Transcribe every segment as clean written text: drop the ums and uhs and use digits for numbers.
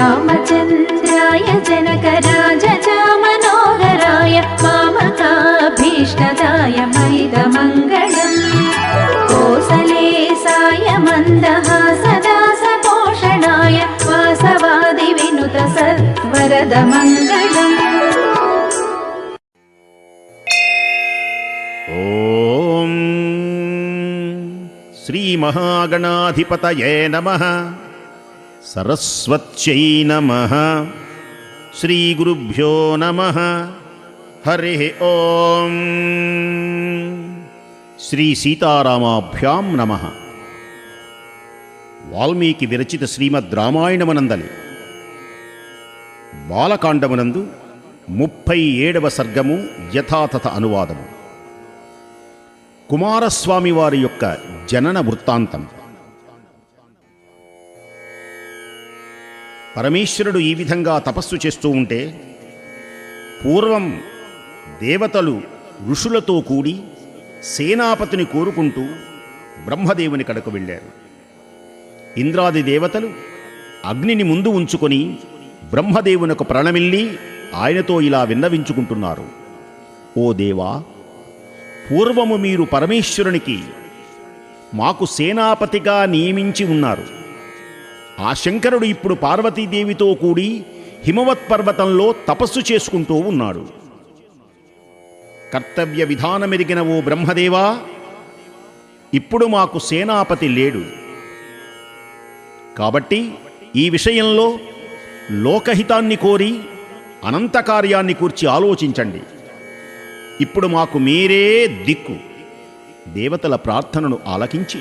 रामचन्द्राय जनकराजचा मनोहराय मामकाभीष्टदाय मैदमङ्गलम् कोसलेसाय मन्दहासदासपोषणाय वासवादिविनुत सत्वरदमङ्गलम्। ఓం శ్రీ మహాగణాధిపతయే నమః. సరస్వత్యై నమః. శ్రీ గురుభ్యో నమః. హరి ఓం. శ్రీ సీతారామాభ్యాం నమః. వాల్మీకి విరచిత శ్రీమద్ రామాయణమునందలి బాలకాండమునందు 37వ సర్గము యథాతథ అనువాదము. కుమారస్వామి వారి యొక్క జనన వృత్తాంతం. పరమేశ్వరుడు ఈ విధంగా తపస్సు చేస్తూ ఉంటే పూర్వం దేవతలు ఋషులతో కూడి సేనాపతిని కోరుకుంటూ బ్రహ్మదేవుని కడకు వెళ్ళారు. ఇంద్రాది దేవతలు అగ్నిని ముందు ఉంచుకొని బ్రహ్మదేవునకు ప్రణమిల్లి ఆయనతో ఇలా విన్నవించుకుంటున్నారు. ఓ దేవా, పూర్వము మీరు పరమేశ్వరునికి మాకు సేనాపతిగా నియమించి ఉన్నారు. ఆ శంకరుడు ఇప్పుడు పార్వతీదేవితో కూడి హిమవత్ పర్వతంలో తపస్సు చేసుకుంటూ ఉన్నాడు. కర్తవ్య విధానమెరిగిన ఓ బ్రహ్మదేవా, ఇప్పుడు మాకు సేనాపతి లేడు. కాబట్టి ఈ విషయంలో లోకహితాన్ని కోరి అనంత కార్యాన్ని కూర్చి ఆలోచించండి. ఇప్పుడు మాకు మీరే దిక్కు. దేవతల ప్రార్థనను ఆలకించి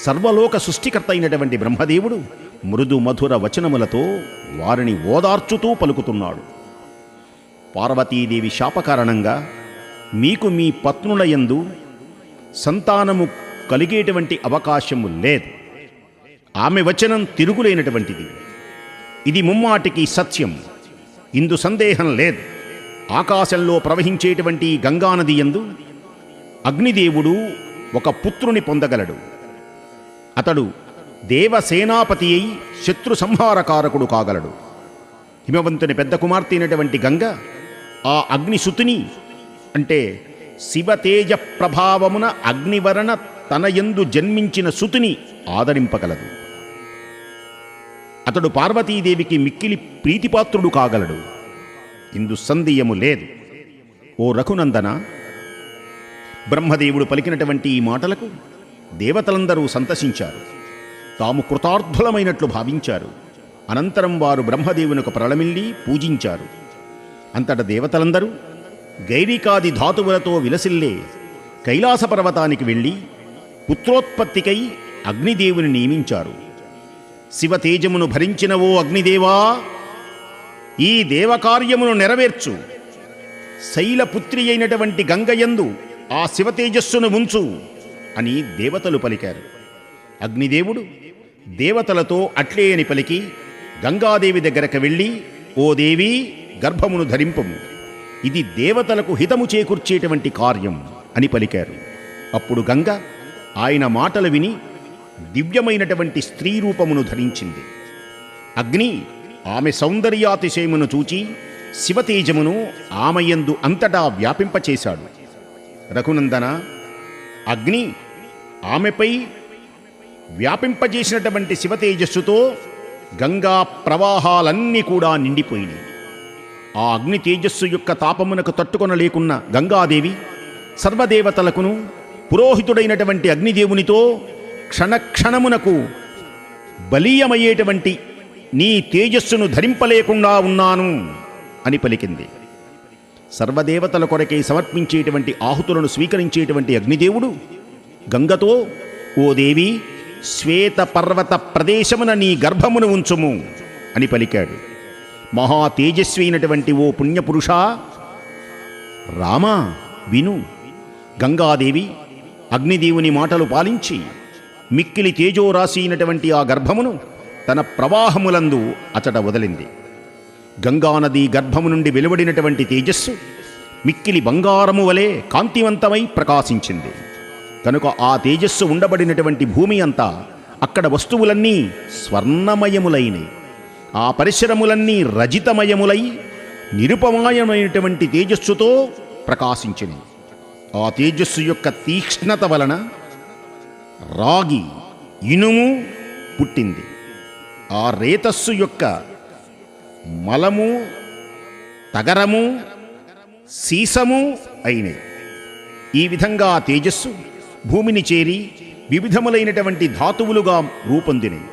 సర్వలోక సృష్టికర్త అయినటువంటి బ్రహ్మదేవుడు మృదు మధుర వచనములతో వారిని ఓదార్చుతూ పలుకుతున్నాడు. పార్వతీదేవి శాపకారణంగా మీకు మీ పత్నుల యందు సంతానము కలిగేటువంటి అవకాశము లేదు. ఆమె వచనం తిరుగులేనటువంటిది. ఇది ముమ్మాటికి సత్యం. ఇందు సందేహం లేదు. ఆకాశంలో ప్రవహించేటువంటి గంగానది యందు అగ్నిదేవుడు ఒక పుత్రుని పొందగలడు. అతడు దేవసేనాపతి అయి శత్రు సంహారకారకుడు కాగలడు. హిమవంతుని పెద్ద కుమార్తె అయినటువంటి గంగ ఆ అగ్నిసుతుని అంటే శివతేజ ప్రభావమున అగ్నివరణ తన యందు జన్మించిన సుతుని ఆదరింపగలదు. అతడు పార్వతీదేవికి మిక్కిలి ప్రీతిపాత్రుడు కాగలడు. ఇందు సందేహము లేదు. ఓ రఘునందన, బ్రహ్మదేవుడు పలికినటువంటి ఈ మాటలకు దేవతలందరూ సంతసించారు. తాము కృతార్థులమైనట్లు భావించారు. అనంతరం వారు బ్రహ్మదేవునకు ప్రణమిల్లి పూజించారు. అంతట దేవతలందరూ గైరికాది ధాతువులతో విలసిల్లే కైలాస పర్వతానికి వెళ్ళి పుత్రోత్పత్తికై అగ్నిదేవుని నియమించారు. శివతేజమును భరించిన ఓ అగ్నిదేవా, ఈ దేవకార్యమును నెరవేర్చు. శైలపుత్రి అయినటువంటి గంగయందు ఆ శివతేజస్సును ఉంచు అని దేవతలు పలికారు. అగ్నిదేవుడు దేవతలతో అట్లే అని పలికి గంగాదేవి దగ్గరకు వెళ్ళి, ఓ దేవి, గర్భమును ధరింపము. ఇది దేవతలకు హితము చేకూర్చేటువంటి కార్యం అని పలికారు. అప్పుడు గంగ ఆయన మాటలు విని దివ్యమైనటువంటి స్త్రీ రూపమును ధరించింది. అగ్ని ఆమె సౌందర్యాతిశయమును చూచి శివతేజమును ఆమెయందు అంతటా వ్యాపింపచేశాడు. రఘునందన, అగ్ని ఆమెపై వ్యాపింపజేసినటువంటి శివతేజస్సుతో గంగా ప్రవాహాలన్నీ కూడా నిండిపోయినాయి. ఆ అగ్ని తేజస్సు యొక్క తాపమునకు తట్టుకొనలేకున్న గంగాదేవి సర్వదేవతలకును పురోహితుడైనటువంటి అగ్నిదేవునితో క్షణక్షణమునకు బలీయమయ్యేటువంటి నీ తేజస్సును ధరింపలేకుండా ఉన్నాను అని పలికింది. సర్వదేవతల కొరకై సమర్పించేటువంటి ఆహుతులను స్వీకరించేటువంటి అగ్నిదేవుడు గంగతో, ఓ దేవి, శ్వేత పర్వత ప్రదేశమున నీ గర్భమును ఉంచుము అని పలికాడు. మహా తేజస్వి అయినటువంటి ఓ పుణ్యపురుషా, రామా విను. గంగాదేవి అగ్నిదేవుని మాటలు పాలించి మిక్కిలి తేజోరాశి అయినటువంటి ఆ గర్భమును తన ప్రవాహములందు అచట వదిలింది. గంగానది గర్భము నుండి వెలువడినటువంటి తేజస్సు మిక్కిలి బంగారము వలె కాంతివంతమై ప్రకాశించింది. కనుక ఆ తేజస్సు ఉండబడినటువంటి భూమి అంతా, అక్కడ వస్తువులన్నీ స్వర్ణమయములైనవి. ఆ పరిసరములన్నీ రజితమయములై నిరుపమాయమైనటువంటి తేజస్సుతో ప్రకాశించినవి. ఆ తేజస్సు యొక్క తీక్ష్ణత వలన రాగి ఇనుము పుట్టింది. ఆ రేతస్సు యొక్క మలము తగరము సీసము అయినవి. ఈ విధంగా ఆ తేజస్సు భూమిని చేరి వివిధములైనటువంటి ధాతువులుగా రూపొందినవి.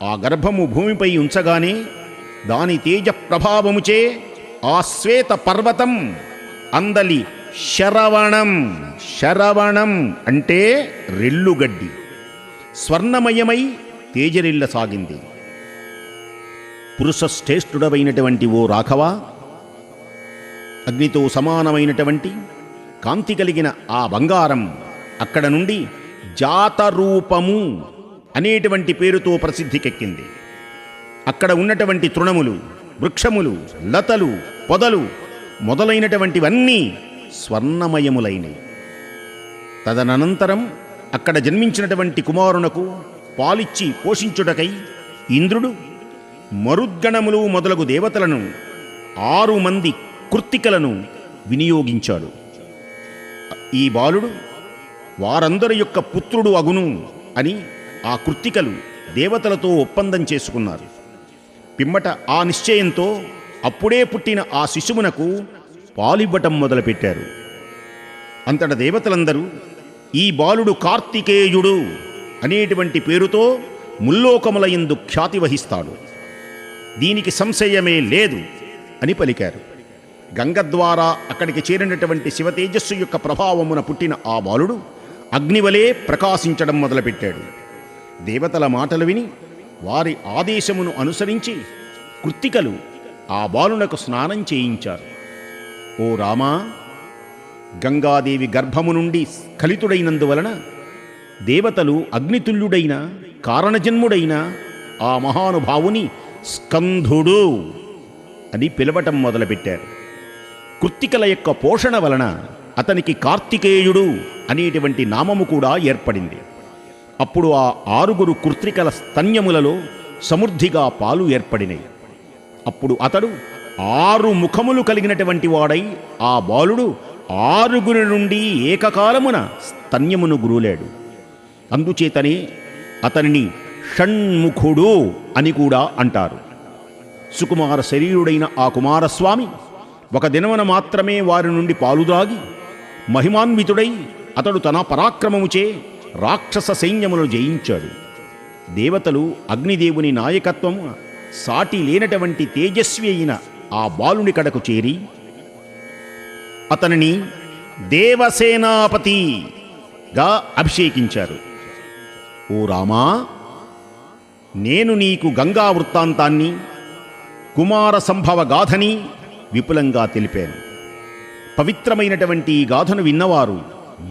ఆ గర్భము భూమిపై ఉంచగానే దాని తేజ ప్రభావముచే ఆ శ్వేత పర్వతం అందలి శరవణం, శరవణం అంటే రెల్లుగడ్డి, స్వర్ణమయమై తేజరిల్ల సాగింది. పురుష శ్రేష్ఠుడవైనటువంటి ఓ రాఘవ, అగ్నితో సమానమైనటువంటి కాంతి కలిగిన ఆ బంగారం అక్కడ నుండి జాతరూపము అనేటువంటి పేరుతో ప్రసిద్ధికెక్కింది. అక్కడ ఉన్నటువంటి తృణములు, వృక్షములు, లతలు, పొదలు మొదలైనటువంటివన్నీ స్వర్ణమయములైనవి. తదనంతరం అక్కడ జన్మించినటువంటి కుమారునకు పాలిచ్చి పోషించుటకై ఇంద్రుడు మరుద్గణములు మొదలగు దేవతలను 6 మంది కృత్తికలను వినియోగించాడు. ఈ బాలుడు వారందరి యొక్క పుత్రుడు అగును అని ఆ కృత్తికలు దేవతలతో ఒప్పందం చేసుకున్నారు. పిమ్మట ఆ నిశ్చయంతో అప్పుడే పుట్టిన ఆ శిశువునకు పాలివ్వటం మొదలుపెట్టారు. అంతట దేవతలందరూ ఈ బాలుడు కార్తికేయుడు అనేటువంటి పేరుతో ముల్లోకములయందు ఖ్యాతి వహిస్తాడు, దీనికి సంశయమే లేదు అని పలికారు. గంగ ద్వారా అక్కడికి చేరినటువంటి శివతేజస్సు యొక్క ప్రభావమున పుట్టిన ఆ బాలుడు అగ్నివలే ప్రకాశించడం మొదలుపెట్టాడు. దేవతల మాటలు విని వారి ఆదేశమును అనుసరించి కృత్తికలు ఆ బాలునకు స్నానం చేయించారు. ఓ రామా, గంగాదేవి గర్భము నుండి స్ఖలితుడైనందువలన దేవతలు అగ్నితుల్యుడైన కారణజన్ముడైన ఆ మహానుభావుని స్కంధుడు అని పిలవటం మొదలుపెట్టారు. కృత్తికల యొక్క పోషణ వలన అతనికి కార్తికేయుడు అనేటువంటి నామము కూడా ఏర్పడింది. అప్పుడు ఆ 6 కృత్తికల స్తన్యములలో సమృద్ధిగా పాలు ఏర్పడినాయి. అప్పుడు అతడు 6 ముఖములు కలిగినటువంటి వాడై ఆ బాలుడు 6 నుండి ఏకకాలమున స్తన్యమును గురులేడు. అందుచేతనే అతనిని షణ్ముఖుడు అని కూడా అంటారు. సుకుమార శరీరుడైన ఆ కుమారస్వామి ఒక దినమున మాత్రమే వారి నుండి పాలుదాగి మహిమాన్వితుడై అతడు తన పరాక్రమముచే రాక్షస సైన్యములను జయించాడు. దేవతలు అగ్నిదేవుని నాయకత్వము సాటి లేనటువంటి తేజస్వి అయిన ఆ బాలుని కడకు చేరి అతనిని దేవసేనాపతిగా అభిషేకించారు. ఓ రామా, నేను నీకు గంగా వృత్తాంతాన్ని, కుమార సంభవ గాథని విపులంగా తెలిపాను. పవిత్రమైనటువంటి ఈ గాథను విన్నవారు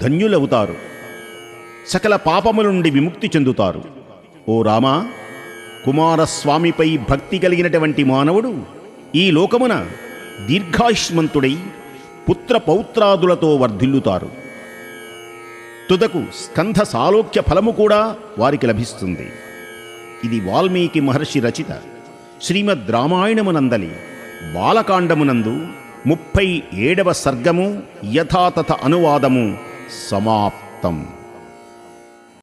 ధన్యులవుతారు, సకల పాపముల నుండి విముక్తి చెందుతారు. ఓ రామా, కుమారస్వామిపై భక్తి కలిగినటువంటి మానవుడు ఈ లోకమున దీర్ఘాయుష్మంతుడై పుత్ర పౌత్రాదులతో వర్ధిల్లుతారు. తుదకు స్కంధ సాలోక్య ఫలము కూడా వారికి లభిస్తుంది. ఇది వాల్మీకి మహర్షి రచిత శ్రీమద్ రామాయణమునందలి బాలకాండమునందు 37వ సర్గము యథాతథ అనువాదము సమాప్తం.